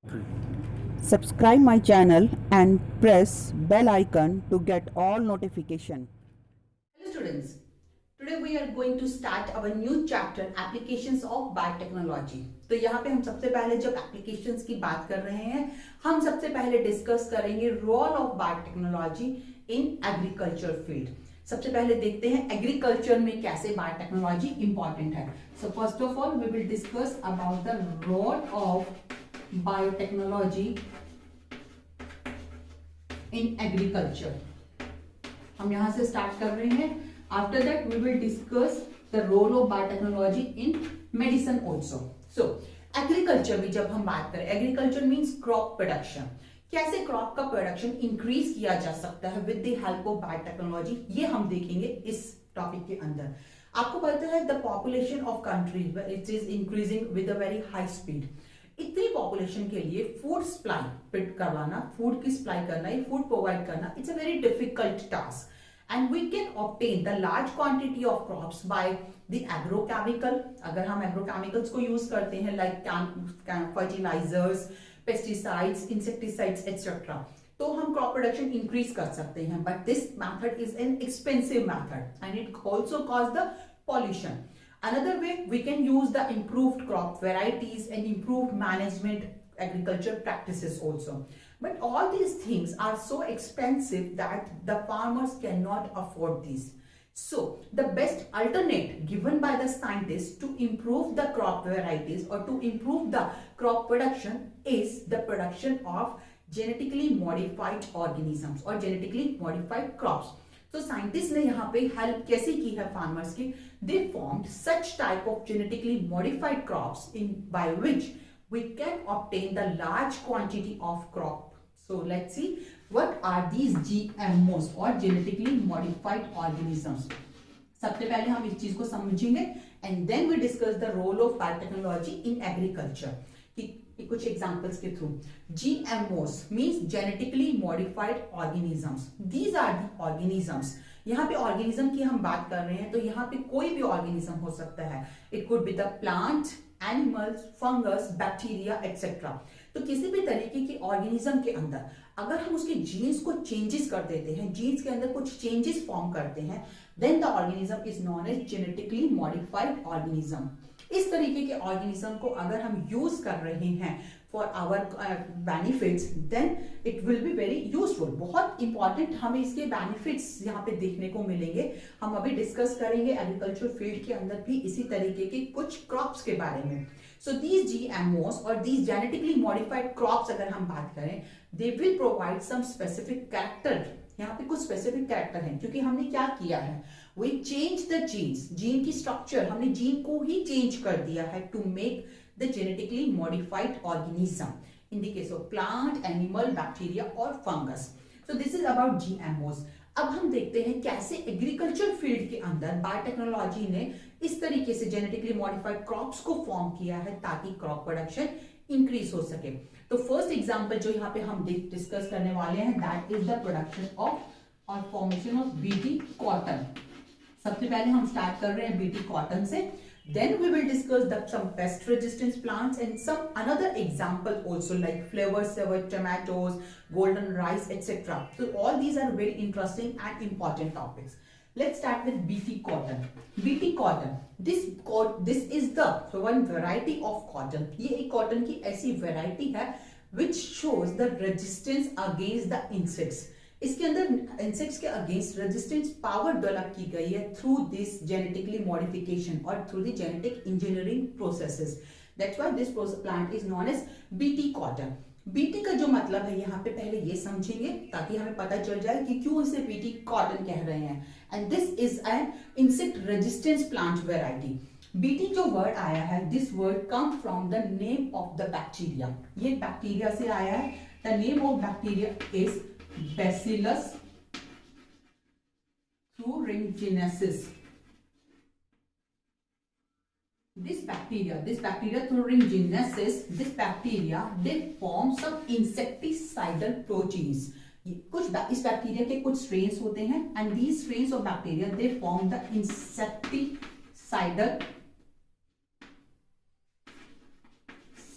Subscribe my channel and press bell icon to get all notification. Hello students, today we are going to start our new chapter applications of biotechnology. तो यहाँ पे हम सबसे पहले जब applications की बात कर रहे हैं, हम सबसे पहले डिस्कस करेंगे role of biotechnology in agriculture field. सबसे पहले देखते हैं एग्रीकल्चर में कैसे बायोटेक्नोलॉजी इंपॉर्टेंट है. So first of all we will discuss about the role of biotechnology in agriculture. हम यहां से स्टार्ट कर रहे हैं. After that we will discuss the role of biotechnology in medicine also. So agriculture में जब हम बात करें, एग्रीकल्चर मीन्स क्रॉप प्रोडक्शन. कैसे क्रॉप का प्रोडक्शन इंक्रीज किया जा सकता है with the help of biotechnology, ये हम देखेंगे इस टॉपिक के अंदर. आपको पता है the population of country it is increasing with a very high speed. इतनी पॉपुलेशन के लिए फूड सप्लाई करवाना, फूड की सप्लाई करना, ये फूड प्रोवाइड करना, it's a very difficult task. And we can obtain the large quantity of crops by the agrochemical. अगर हम एग्रोकेमिकल्स को यूज करते हैं like fertilizers, pesticides, insecticides etcetera, तो हम क्रॉप प्रोडक्शन इंक्रीज कर सकते हैं. But this method is an expensive method and it also cause the pollution. Another way, we can use the improved crop varieties and improved management agriculture practices also. But all these things are so expensive that the farmers cannot afford these. So, the best alternate given by the scientists to improve the crop varieties or to improve the crop production is the production of genetically modified organisms or genetically modified crops. तो scientist ने यहाँ पे help कैसे की है farmers की. They formed such type of genetically modified crops in by which we can obtain the large quantity of crop. So let's see what are these GMOs और genetically modified organisms. सबसे पहले हम इस चीज को समझेंगे and then we discuss the role of biotechnology in agriculture. कुछ examples के through. GMOs means genetically modified organisms. These are the organisms. यहाँ पे ऑर्गेनिज्म की हम बात कर रहे हैं तो यहाँ पे कोई भी ऑर्गेनिज्म हो सकता है. It could be the plant, animals, fungus, bacteria etcetera. तो किसी भी तरीके की ऑर्गेनिज्म के अंदर अगर हम उसके जीन्स को चेंजेस कर देते हैं, जीन्स के अंदर कुछ चेंजेस फॉर्म करते हैं, then the organism is known as genetically modified organism. इस तरीके के ऑर्गेनिज्म को अगर हम यूज कर रहे हैं for our benefits, then it will be very useful. बहुत इंपॉर्टेंट हमें इसके बेनिफिट्स यहाँ पे देखने को मिलेंगे. हम अभी डिस्कस करेंगे एग्रीकल्चर फील्ड के अंदर भी इसी तरीके के कुछ क्रॉप्स के बारे में. सो दीज GMOs और दीज जेनेटिकली मॉडिफाइड क्रॉप्स अगर हम बात करें, they will provide some specific character. यहाँ पे कुछ स्पेसिफिक कैरेक्टर हैं क्योंकि हमने क्या किया है, we change the genes. Gene की स्ट्रक्चर हमने जीन को ही चेंज कर दिया है to make the genetically modified organism in the case of plant, animal, bacteria और fungus. So this is about GMOs. अब हम देखते हैं कैसे एग्रीकल्चर फील्ड के अंदर बायोटेक्नोलॉजी ने इस तरीके से जेनेटिकली मॉडिफाइड क्रॉप्स को फॉर्म किया है ताकि क्रॉप प्रोडक्शन इंक्रीज हो सके. तो फर्स्ट एग्जांपल जो यहाँ पे हम डिस्कस करने वाले हैं, that is the production of और फॉर्मेशन ऑफ बीटी कॉटन. सबसे पहले हम स्टार्ट कर रहे हैं बीटी कॉटन से. Then we will discuss some pest resistance plants and some another example also like flower saver tomatoes, golden rice etc. So all these are very interesting and important topics. Let's start with BT cotton. BT cotton. This is the one variety of cotton. ये एक cotton की ऐसी variety है which shows the resistance against the insects. इसके अंदर insects के against resistance power develop की गई है थ्रू दिस जेनेटिकली मॉडिफिकेशन और through the genetic engineering processes. That's why this plant is known as BT cotton. BT का जो मतलब है यहाँ पे पहले ये समझेंगे ताकि हमें पता चल जाए कि क्यों इसे बीटी कॉटन कह रहे हैं. And this is an insect resistance plant variety. BT जो वर्ड आया है, this word come from the name of the bacteria. ये बैक्टीरिया से आया है. The name of bacteria is Bacillus thuringiensis. This bacteria thuringiensis, this bacteria they form some insecticidal proteins. कुछ इस bacteria के कुछ स्ट्रेन्स होते हैं and these strains of bacteria they form the insecticidal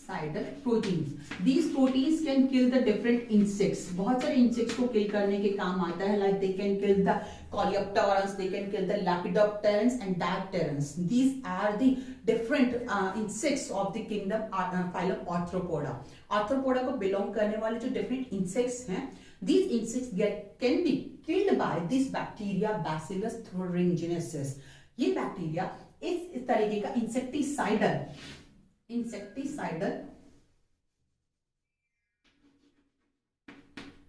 cidal proteins. These proteins can kill the different insects. बहुत सारे insects को kill करने के काम आता है. Like they can kill the coleopterans, they can kill the lepidopterans and dipterans. These are the different insects of the kingdom phylum Arthropoda. Arthropoda को belong करने वाले जो different insects हैं, these insects can be killed by this bacteria Bacillus thuringiensis. ये bacteria इस तरीके का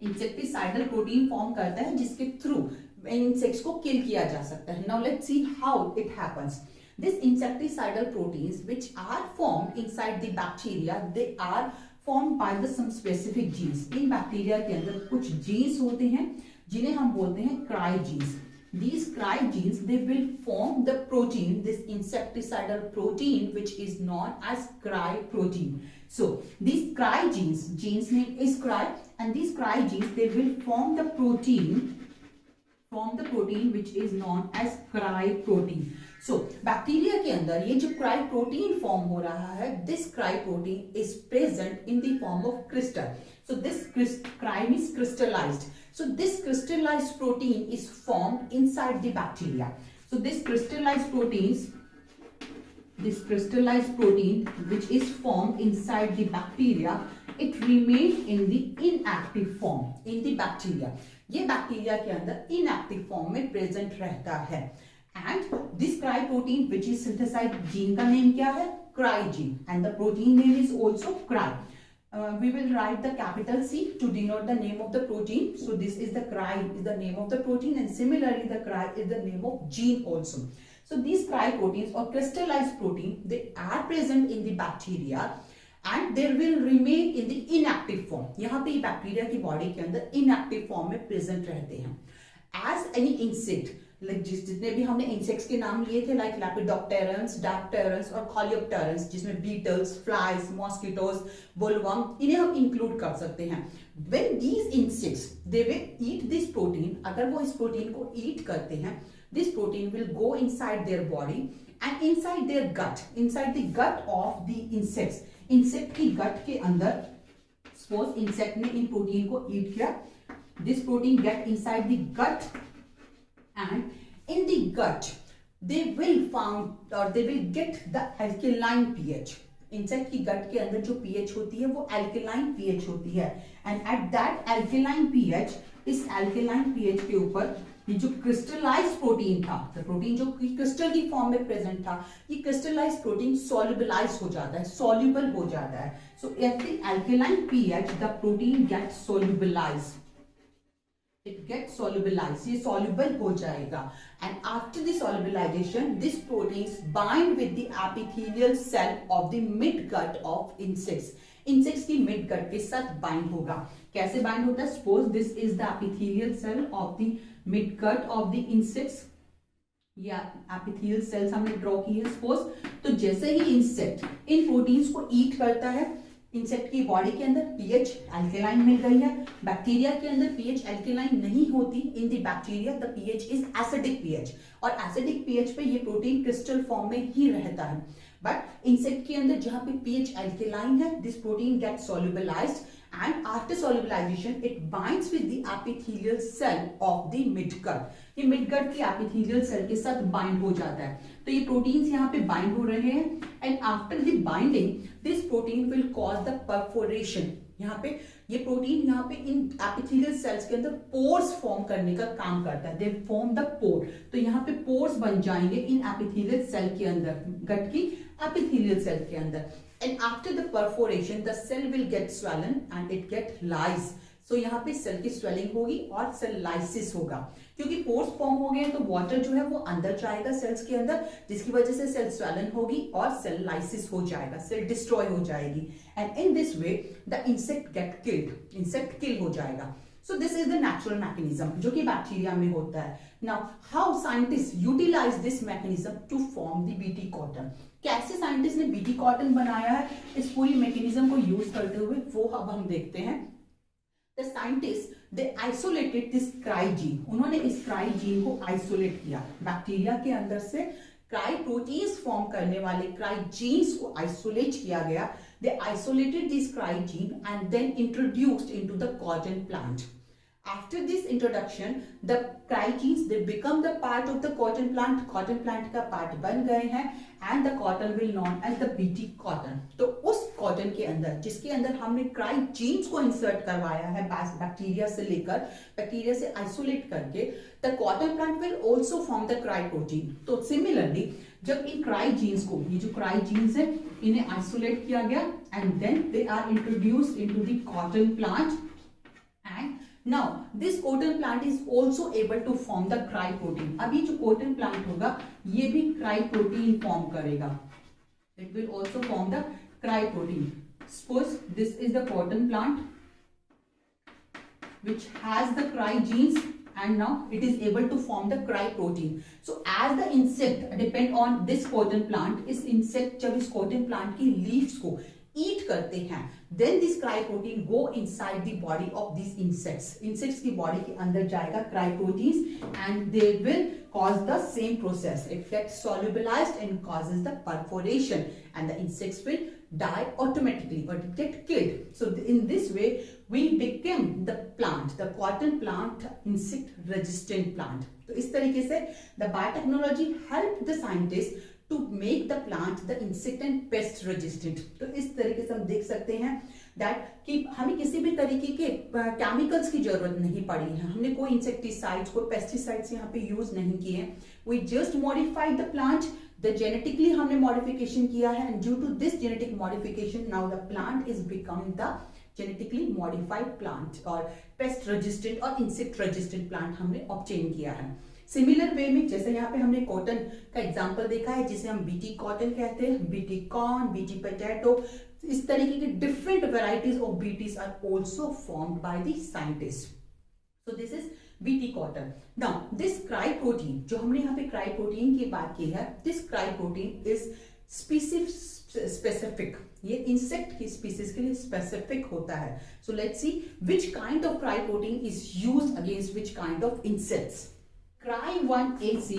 insecticidal protein form करता है जिसके थ्रू इंसेक्ट्स को किल किया जा सकता है. Now let's see how it happens. These insecticidal proteins which are formed inside the bacteria, they are formed by the some specific genes. In bacteria के अंदर कुछ जीन्स होते हैं जिन्हें हम बोलते हैं cry genes. These cry genes, they will form the protein, this insecticidal protein, which is known as cry protein. So these cry genes name is cry, and these cry genes, they will form the protein which is known as cry protein. So bacteria के अंदर ये जो cry protein form हो रहा है, this cry protein is present in the form of crystal. So this cry means crystallized. So this crystallized protein is formed inside the bacteria. So this crystallized protein which is formed inside the bacteria, it remains in the inactive form in the bacteria. ये bacteria के अंदर inactive form में present रहता है. And this cry protein which is synthesized, gene का name क्या है? Cry gene, and the protein name is also cry. We will write the capital C to denote the name of the protein. So this is the cry is the name of the protein, and similarly the cry is the name of gene also. So these cry proteins or crystallized protein, they are present in the bacteria and they will remain in the inactive form. यहाँ पे bacteria की body के अंदर inactive form में present रहते हैं. As any insect, like जितने भी हमने insects के नाम लिए थे, like lepidopterans, dipterans और coleopterans, जिसमें beetles, flies, mosquitoes, bollworm, इन्हें हम include कर सकते हैं. When these insects they will eat this protein, अगर वो इस protein को eat करते हैं, this protein will go inside their body and inside their gut, inside the gut of the insects. Insect की गट के अंदर सपोज इंसेक्ट ने इन प्रोटीन को ईट किया, this protein get inside the gut and in the gut they will found और they will get the alkaline pH. Insect की gut के अंदर जो पीएच होती है वो एल्केलाइन पीएच होती है, and at that alkaline pH, इस एल्केलाइन पीएच के ऊपर ये जो क्रिस्टलाइज्ड प्रोटीन था, द प्रोटीन जो क्रिस्टल की फॉर्म में प्रेजेंट था, ये क्रिस्टलाइज्ड प्रोटीन सॉल्युबलाइज हो जाता है, सॉल्युबल हो जाता है. So at the alkaline pH the protein get solubilised, it gets solubilized, ये soluble हो जाएगा, and after the solubilization this proteins bind with the epithelial cell of the midgut of insects. Insects की midgut के साथ bind होगा. कैसे bind होता है? Suppose this is the epithelial cell of the midgut of the insects, या epithelial cells हमने draw की है सपोज. तो जैसे ही इंसेक्ट इन प्रोटीन्स को ईट करता है, इंसेक्ट की बॉडी के अंदर पीएच एल्केलाइन मिल गई है. बैक्टीरिया के अंदर पीएच एल्केलाइन नहीं होती. In the bacteria the pH is acidic pH, और एसिडिक पीएच पे ये प्रोटीन क्रिस्टल फॉर्म में ही रहता है. बट इंसेक्ट के अंदर जहां पे पीएच एल्केलाइन है, this protein get solubilised and after solubilization it binds with the epithelial cell of the midgut. ये midgut की epithelial cell के साथ bind हो जाता है. तो ये proteins यहाँ पे bind हो रहे हैं, and after the binding this protein will cause the perforation. यहाँ पे ये प्रोटीन यहाँ पे इन epithelial cells के अंदर pores form करने का काम करता है. They form the pore. तो यहाँ पे pores बन जाएंगे इन epithelial cell के अंदर, gut की epithelial cell के अंदर. And after the perforation the cell will get swollen and it get lyse. So यहाँ पे सेल की स्वेलिंग होगी और सेल लाइसिस होगा, क्योंकि पोर्स फॉर्म हो गए तो वाटर जो है वो अंदर जाएगा सेल्स के अंदर, जिसकी वजह से सेल स्वेलन होगी और सेल लाइसिस हो जाएगा, सेल डिस्ट्रॉय हो जाएगी. And in this way the insect get killed, insect kill हो जाएगा. So this is the natural mechanism जो कि बैक्टीरिया में होता है. Now how scientists utilize this mechanism to form the BT cotton. कैसे साइंटिस्ट ने बीटी कॉटन बनाया है इस पूरी मैकेनिज्म को यूज करते हुए, वो अब हम देखते हैं. The scientists they isolated this cry gene. उन्होंने इस cry gene को आइसोलेट किया. बैक्टीरिया के अंदर से क्राई प्रोटीन्स फॉर्म करने वाले क्राई जीन्स को आइसोलेट किया गया they isolated this cry gene and then introduced into the cotton plant. After this introduction, the cry genes, they become the part of the cotton plant का part बन गए हैं, and the cotton will known as the BT cotton. तो उस cotton के अंदर, जिसके अंदर हमने cry genes को insert करवाया है बैक्टीरिया से लेकर, बैक्टीरिया से isolate करके, the cotton plant will also form the cry protein. तो similarly, जब इन cry genes को, ये जो cry genes है, इन्हें isolate किया गया, and then they are introduced into the cotton plant, and now this cotton plant is also able to form the cry protein. अभी जो cotton plant होगा ये भी cry protein form करेगा. It will also form the cry protein. Suppose this is the cotton plant which has the cry genes and now it is able to form the cry protein. So as the insect depend on this cotton plant, इस insect जब इस cotton plant की leaves को eat करते हैं, then this cry protein go inside the body of these insects. Insects की body के अंदर जाएगा cry proteins and they will cause the same process. It gets solubilized and causes the perforation and the insects will die automatically or get killed. So in this way we became the plant, the cotton plant, insect resistant plant. तो इस तरीके से the biotechnology helped the scientists to make the plant the insect and pest resistant. तो इस तरीके से हम देख सकते हैं that कि हमें किसी भी तरीके के केमिकल्स की जरूरत नहीं पड़ी है, हमने कोई इंसेक्टिसाइड्स कोई पेस्टिसाइड्स यहाँ पे यूज नहीं किए हैं. We just modified the plant, the genetically हमने modification किया है and due to this genetic modification now the plant is becoming the genetically modified plant और pest resistant और insect resistant plant हमने obtain किया है. सिमिलर वे में जैसे यहाँ पे हमने कॉटन का एग्जांपल देखा है जिसे हम बीटी कॉटन कहते हैं, बीटी कॉर्न, बीटी पोटैटो, इस तरीके के different varieties of BTs are also formed by the scientist. So this is BT cotton. Now this cry protein, जो हमने यहाँ पे क्राई प्रोटीन की बात की है, this cry protein is species specific, ये इंसेक्ट की स्पीसीज के लिए स्पेसिफिक होता है. सो let's C which kind of cry protein is used against which kind of insects. Cry1AC,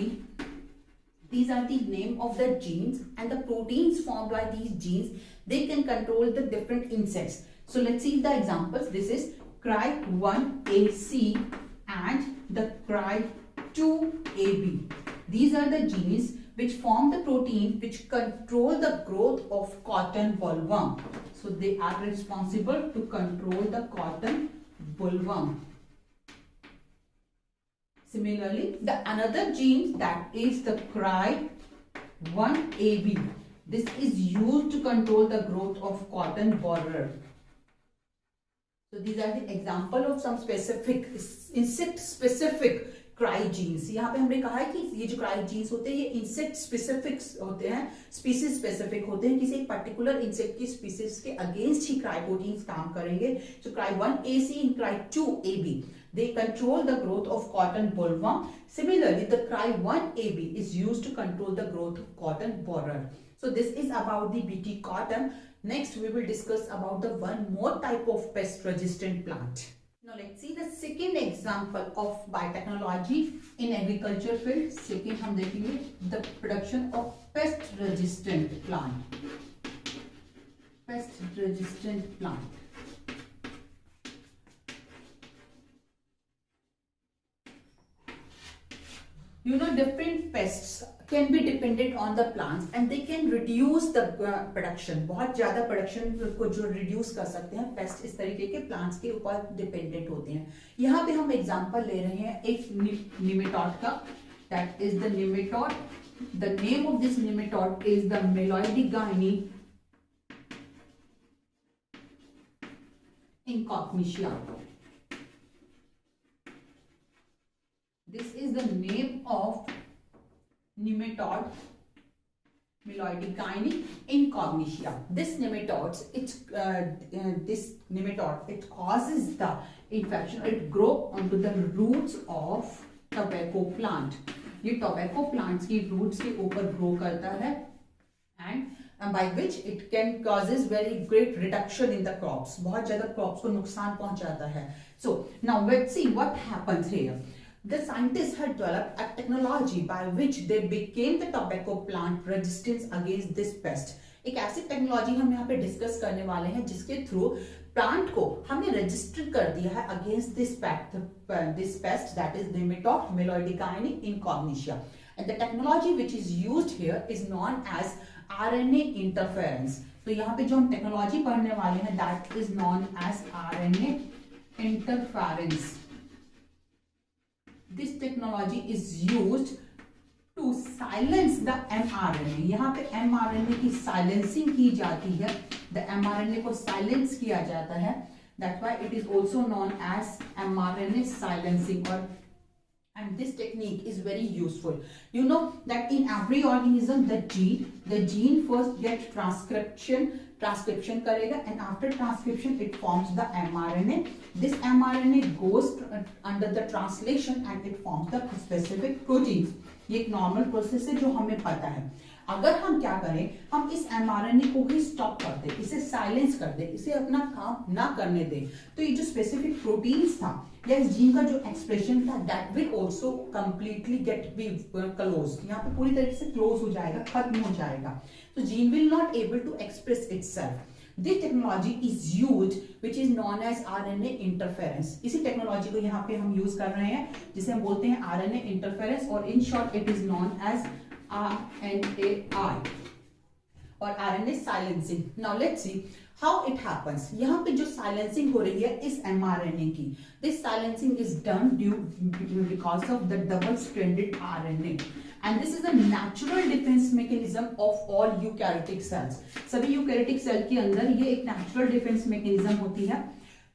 these are the name of the genes and the proteins formed by these genes, they can control the different insects. So let's see the examples. This is Cry1AC and the Cry2AB. These are the genes which form the protein which control the growth of cotton bollworm. So they are responsible to control the cotton bollworm. Similarly, the another gene that is the Cry1AB. This is used to control the growth of cotton borer. So these are the example of some specific insect specific cry genes. यहाँ पे हमने कहा है कि ये जो cry genes होते हैं ये insect specific होते हैं, species specific होते हैं, किसी एक particular insect की species के against ही cry proteins काम करेंगे. So Cry1AC and Cry2AB, they control the growth of cotton bollworm. Similarly, the Cry1AB is used to control the growth of cotton borer. So this is about the BT cotton. Next, we will discuss about the one more type of pest resistant plant. Now let's see the second example of biotechnology in agriculture field. Second हम देखेंगे the production of pest resistant plant. Pest resistant plant. You know, different pests can be dependent on the plants and they can reduce the production. बहुत ज़्यादा production को जो reduce कर सकते हैं pest इस तरीके के plants के ऊपर dependent होते हैं. यहाँ पे हम example ले रहे हैं एक nematode का, that is the nematode. The name of this nematode is the Meloidigyne incognitia. This is the name of nematode Meloidigyne incognitia. This nematode, it causes the infection. It grow onto the roots of tobacco plant. ये tobacco plants की roots के ऊपर grow करता है and by which it can causes very great reduction in the crops. बहुत ज़्यादा crops को नुकसान पहुंचाता है. So now let's see what happens here. The scientists had developed a technology by which they became the tobacco plant resistance against this pest. एक ऐसी technology हम यहाँ पे डिस्कस करने वाले हैं जिसके थ्रू प्लांट को हमने रजिस्टर कर दिया है against this pest that is nematode Meloidogyne incognita and the technology which is used here is known as RNA interference. तो यहाँ पे जो हम टेक्नोलॉजी पढ़ने वाले हैं that is known as RNA interference. This technology is used to silence the mRNA। यहाँ पे mRNA की साइलेंसिंग की जाती है, द mRNA को साइलेंस किया जाता है, that's why it is also known as mRNA silencing और and this technique is very useful. You know that in every organism the gene first get transcription करेगा and after transcription it forms the mRNA. This mRNA goes under the translation and it forms the specific proteins. ये एक normal process है जो हमें पता है। अगर हम क्या करें, हम इस mRNA को ही स्टॉप कर दें, इसे साइलेंस कर दें, इसे अपना काम ना करने दें, तो ये जो स्पेसिफिक प्रोटीन्स था या इस जीन का जो एक्सप्रेशन था that will also completely gate be close. यहाँ पे पूरी तरीके से क्लोज हो जाएगा, खत्म हो जाएगा। तो gene will not able to express itself. This technology is used, which is known as RNA interference. इसी टेक्नोलॉजी को यहाँ पे हम यूज कर रहे हैं जिसे हम बोलते हैं RNA interference और in short it is known as RNAi और RNA silencing. Now let's see how it happens. यहाँ पे जो silencing हो रही है इस mRNA की, this silencing is done because of the double-stranded RNA. And this is a natural defense mechanism of all eukaryotic cells. सभी eukaryotic cell के अंदर ये एक natural defense mechanism होती है.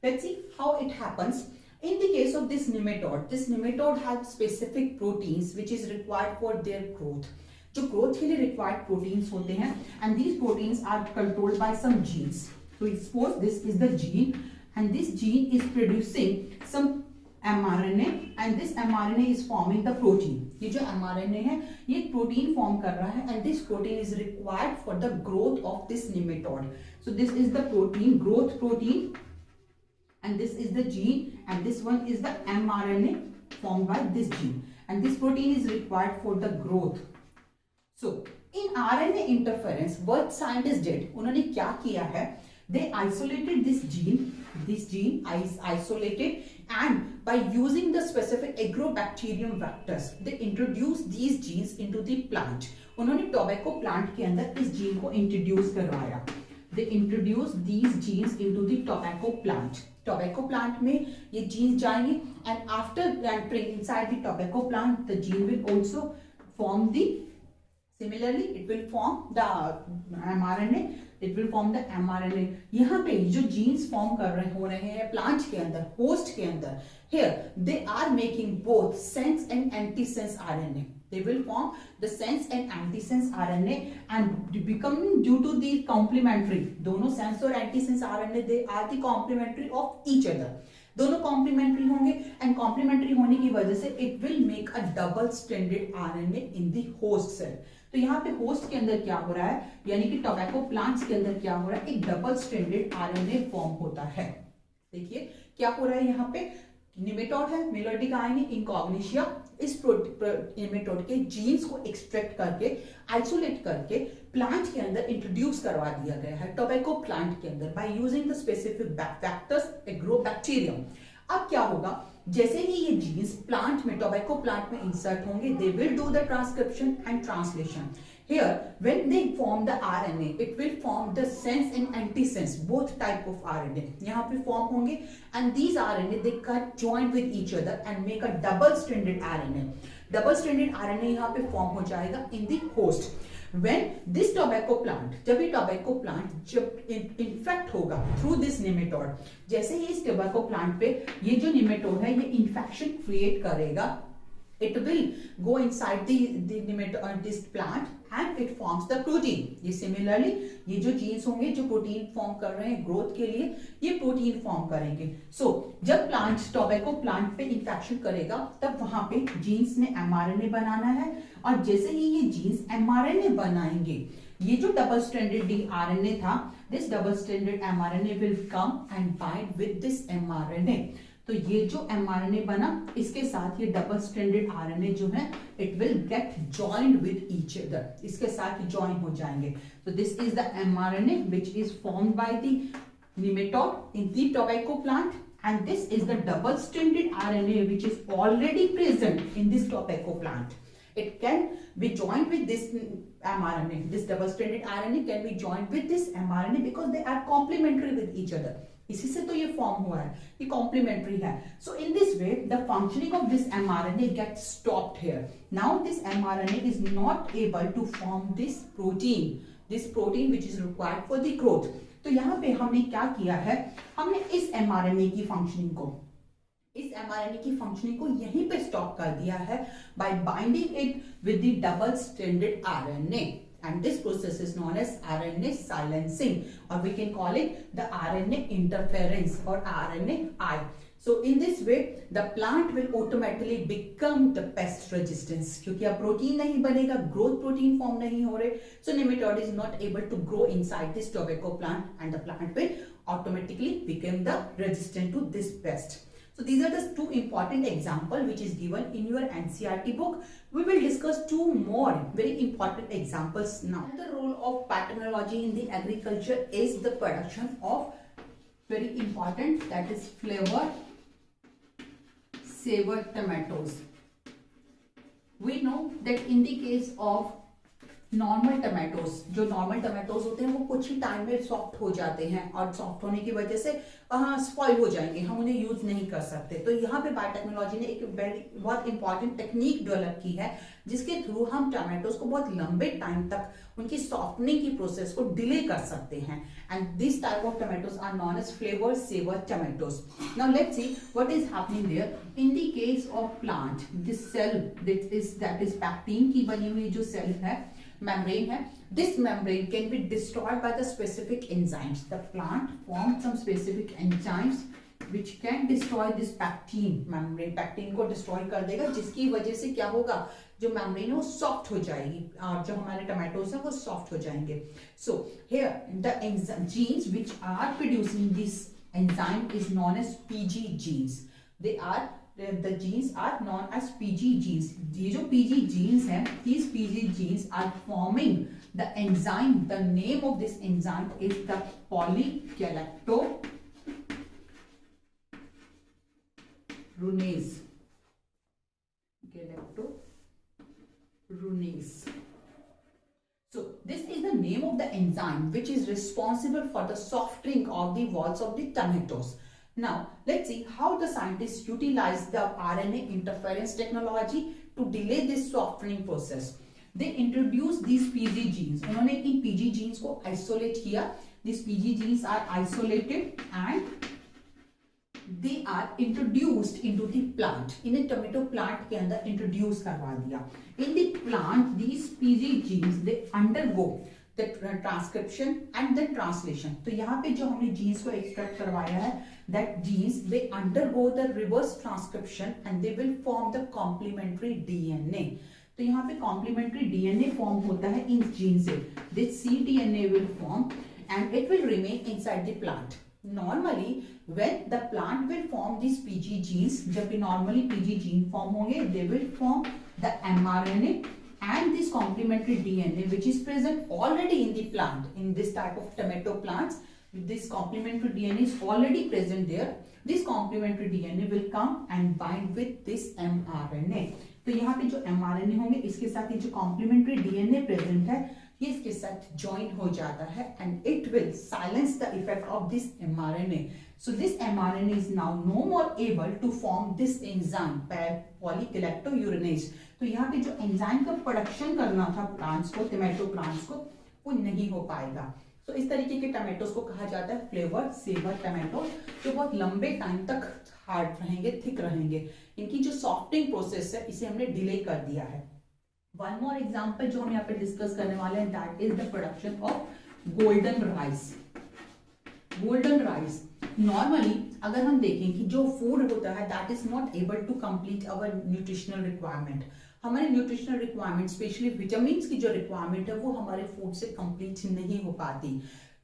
Let's see how it happens. In the case of this nematode has specific proteins which is required for their growth. जो growth के लिए required proteins होते हैं and these proteins are controlled by some genes. So suppose this is the gene and this gene is producing some mRNA and this mRNA is forming the protein. ये जो mRNA है ये protein form कर रहा है and this protein is required for the growth of this nematode. So this is the protein, growth protein, and this is the gene and this one is the mRNA formed by this gene and this protein is required for the growth. So in RNA interference what scientists did, उन्होंने क्या किया है, they isolated this gene is isolated and by using the specific agrobacterium vectors they introduced these genes into the plant. उन्होंने tobacco plant के अंदर इस gene को introduce करवाया। they introduced these genes into the tobacco plant. Tobacco plant में ये genes जाएंगे and after entering inside the tobacco plant the gene will also form the similarly it will form the mRNA. It will form the mRNA. यहाँ पे जो genes form हो रहे हैं plant के अंदर, host के अंदर, here they are making both sense and antisense RNA. They will form the sense and antisense RNA and becoming due to the complementary. दोनों sense और antisense RNA they are the complementary of each other. दोनों complementary होंगे एंड complementary होने की वजह से it will make a double stranded RNA in the host cell. तो यहाँ पे होस्ट के अंदर क्या हो रहा है, यानी कि टोबैको प्लांट्स के अंदर क्या हो रहा है, एक डबल स्ट्रैंडेड आरएनए फॉर्म होता है। देखिए क्या हो रहा है, यहाँ पे निमेटोड है मेलोइडिकाइनी इनकॉग्निशिया, इस निमेटोड के जीन्स को एक्सट्रैक्ट करके आइसोलेट करके प्लांट के अंदर इंट्रोड्यूस करवा दिया गया है टोबैको प्लांट के अंदर by using the specific factors agrobacterium. अब क्या होगा, जैसे ही ये जीन्स प्लांट में टोबैको प्लांट में इंसर्ट होंगे they will do the transcription and translation. Here, when they form the RNA, it will form the sense and antisense, both type of RNA. यहाँ पे form होंगे and these RNA they cut join with each other and make a double-stranded RNA. Double-stranded RNA यहाँ पे form हो जाएगा in the host. When this tobacco plant, जब ये tobacco plant जब infect होगा through this nematode, जैसे ही इस tobacco plant पे ये जो nematode है ये infection create करेगा, it will go inside the nematode this plant and it forms the protein. ये similarly ये जो genes होंगे जो प्रोटीन फॉर्म कर रहे हैं ग्रोथ के लिए, ये प्रोटीन फॉर्म करेंगे। So जब प्लांट टोबैको प्लांट पे इंफेक्शन करेगा तब वहां पे जीन्स ने mRNA बनाना है और जैसे ही ये जीन्स mRNA बनाएंगे, ये जो डबल स्ट्रैंडेड RNA था, this double stranded mRNA will come and bind with this mRNA. तो ये जो mRNA बना, इसके साथ ये डबल स्ट्रैंडेड RNA जो है, it will get joined with each other. इसके साथ join हो जाएंगे. So this is the mRNA which is formed by the nematode in the tobacco plant, and this is the double stranded RNA which is already present in this tobacco plant. It can be joined with this mRNA. This double stranded RNA can be joined with this mRNA because they are complementary with each other. इसी से तो ये form हुआ है, ये complementary है. So in this way the functioning of this mRNA gets stopped here. Now this mRNA is not able to form this protein which is required for the growth. तो यहाँ पे हमने क्या किया है, हमने इस mRNA की फंक्शनिंग को यहीं पे स्टॉप कर दिया है by binding it with the double stranded RNA. And this process is known as RNA silencing, or we can call it the RNA interference or RNAi. So in this way the plant will automatically become the pest resistance, क्योंकि अब protein नहीं बनेगा, growth protein form नहीं हो रहे, so nematode is not able to grow inside this tobacco plant and the plant will automatically become the resistant to this pest. So these are the two important examples which is given in your NCERT book. We will discuss two more very important examples now. The role of biotechnology in the agriculture is the production of very important, that is flavor saver tomatoes. We know that in the case of normal tomatoes, जो normal tomatoes होते हैं वो कुछ ही time में soft हो जाते हैं और सॉफ्ट होने की वजह से स्पॉइल हो जाएंगे, हम उन्हें यूज नहीं कर सकते. तो यहाँ पे बायोटेक्नोलॉजी ने एक बहुत इंपॉर्टेंट टेक्निक डेवलप की है जिसके थ्रू हम टमाटोज को बहुत लंबे टाइम तक उनकी सॉफ्टनिंग की प्रोसेस को डिले कर सकते हैं. And this type of tomatoes are known as flavour saver tomatoes. Now let's see what is happening there in the case of plant. This cell that is pectin की बनी हुई जो cell है, membrane है, this membrane can be destroyed by the specific enzymes. The plant forms some specific enzymes which can destroy this pectin membrane. Pectin को destroy कर देगा, जिसकी वजह से क्या होगा, जो membrane है वो soft हो जाएगी और जो हमारे tomatoes हैं वो soft हो जाएंगे. So here the genes which are producing this enzyme is known as PG genes. The genes are known as PG genes. ये जो PG genes हैं, these PG genes are forming the enzyme. The name of this enzyme is the galactorunase. So this is the name of the enzyme which is responsible for the softening of the walls of the tomatoes. Now let's see how the scientists utilize the RNA interference technology to delay this softening process. They introduced these PG genes. उन्होंने इन PG genes को isolate किया. These PG genes are isolated and they are introduced into the plant. In a tomato plant के अंदर introduce करवा दिया. In the plant, these PG genes they undergo the transcription and the translation. तो यहाँ पे जो हमने genes को extract करवाया है, that genes they undergo the reverse transcription and they will form the complementary DNA. तो यहाँ पे complementary DNA form होता है इन genes से. This cDNA will form and it will remain inside the plant. Normally, when the plant will form these PG genes, जब भी normally PG gene form होंगे, they will form the mRNA and this complementary DNA which is present already in the plant. In this type of tomato plants, this complementary DNA is already present there. This complementary DNA will come and bind with this mRNA. तो यहाँ पे जो mRNA होंगे इसके साथ ये जो complementary DNA present है ये इसके साथ join हो जाता है and it will silence the effect of this mRNA. So this mRNA is now no more able to form this enzyme polygalactoruranase. तो यहाँ पे जो एंजाइम का प्रोडक्शन करना था प्लांट्स को, टमाटो प्लांट्स को, वो नहीं हो पाएगा. तो इस तरीके के टमाटोज को कहा जाता है फ्लेवर सेवर टमाटो, जो बहुत लंबे टाइम तक हार्ड रहेंगे, थिक रहेंगे. इनकी जो सॉफ्टिंग प्रोसेस है इसे हमने डिले कर दिया है. वन मोर एग्जांपल जो हम यहाँ पे डिस्कस करने वाले हैं, that is the production of golden rice. Golden rice normally अगर हम देखें कि जो फूड होता है that is not able to complete our nutritional requirement. हमारे न्यूट्रिशनल रिक्वायरमेंट स्पेशली विटामिन की जो रिक्वायरमेंट है वो हमारे फूड से कंप्लीट नहीं हो पाती.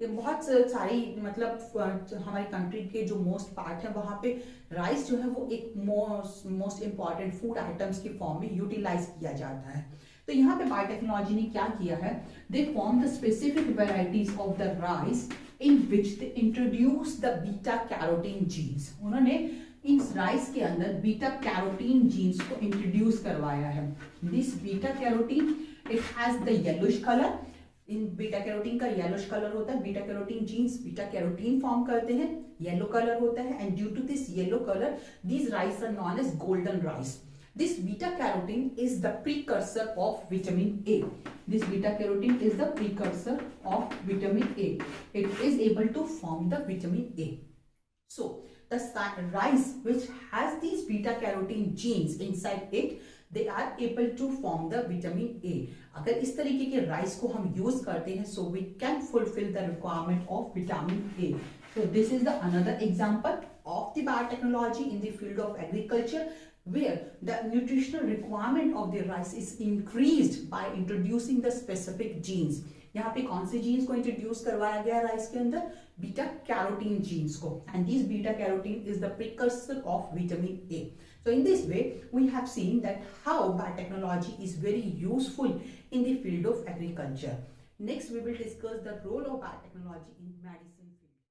ये बहुत सारी मतलब हमारी कंट्री के जो मोस्ट पार्ट है वहां पे राइस जो है वो एक मोस्ट इंपॉर्टेंट फूड आइटम्स की फॉर्म में यूटिलाइज किया जाता है। तो यहाँ पे बायोटेक्नोलॉजी ने क्या किया है, they form the specific varieties of the rice in which they introduce the beta carotene genes. उन्होंने इस राइस के अंदर बीटा कैरोटीन जीन्स को इंट्रोड्यूस करवाया है। This beta carotene it has the yellowish colour. इन बीटा कैरोटीन का yellowish colour होता है। Beta carotene genes beta carotene form करते हैं, येलो कलर होता है, and due to this yellow colour these rice are known as golden rice. This beta carotene is the precursor of vitamin A. This beta carotene is the precursor of vitamin A. It is able to form the vitamin A. So, the rice which has these beta carotene genes inside it, they are able to form the vitamin A. अगर इस तरीके के rice को हम use करते हैं, so we can fulfill the requirement of vitamin A. So this is the another example of the biotechnology in the field of agriculture, where the nutritional requirement of the rice is increased by introducing the specific genes. यहाँ पे कौन से jeans को introduce करवाया गया rice के अंदर, beta carotene genes को, and this beta carotene is the precursor of vitamin A. So in this way we have seen that how biotechnology is very useful in the field of agriculture. Next we will discuss the role of biotechnology in medicine.